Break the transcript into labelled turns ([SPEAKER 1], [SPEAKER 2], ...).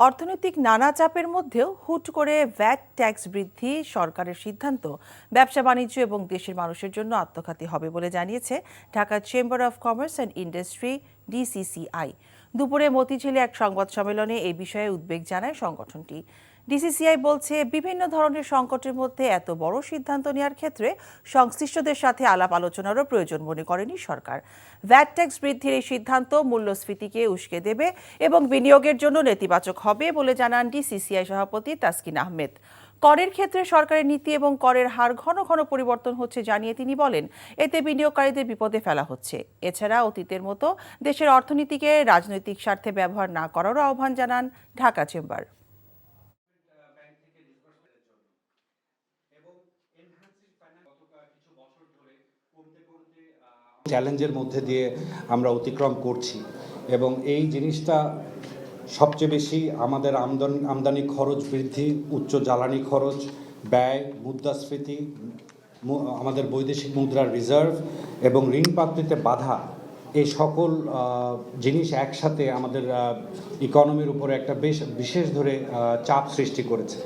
[SPEAKER 1] অর্থনৈতিক নানা চাপের মধ্যেও হুট করে ভ্যাট ট্যাক্স বৃদ্ধি সরকারের সিদ্ধান্ত ব্যবসা বাণিজ্য এবং দেশের মানুষের জন্য আত্মঘাতী হবে বলে জানিয়েছে Dhaka chamber of commerce and industry DCCI. দুপুরে মতিঝিলে এক সংবাদ সম্মেলনে এই বিষয়ে উদ্বেগ জানায় সংগঠনটি। ডিসিসিআই বলছে, বিভিন্ন ধরনের সংকটের মধ্যে এত বড় সিদ্ধান্ত নেওয়ার ক্ষেত্রে সংশ্লিষ্টদের সাথে আলাপ আলোচনারও প্রয়োজন মনে করেনি সরকার। ভ্যাট ট্যাক্স বৃদ্ধির এই সিদ্ধান্ত মূল্যস্ফীতিকে উস্কে দেবে এবং বিনিয়োগের জন্য নেতিবাচক হবে বলে জানান ডিসিসিআই সভাপতি তাসকিন আহমেদ। করের ক্ষেত্রে সরকারের নীতি এবং করের হার ঘন ঘন পরিবর্তন হচ্ছে জানিয়ে তিনি বলেন, এতে বিনিয়োগকারীদের বিপদে ফেলা হচ্ছে। এছাড়া অতীতের মতো দেশের অর্থনীতিকে রাজনৈতিক স্বার্থে ব্যবহার না করারও আহ্বান জানান ঢাকা চেম্বার।
[SPEAKER 2] চ্যালেঞ্জের মধ্যে দিয়ে আমরা অতিক্রম করছি এবং এই জিনিসটা সবচেয়ে বেশি আমাদের আমদানি খরচ বৃদ্ধি, উচ্চ জ্বালানি খরচ, ব্যয়, মুদ্রাস্ফীতি, আমাদের বৈদেশিক মুদ্রার রিজার্ভ এবং ঋণ প্রাপ্তিতে বাধা, এই সকল জিনিস একসাথে আমাদের ইকোনমির উপরে একটা বিশেষ ধরে চাপ সৃষ্টি করেছে।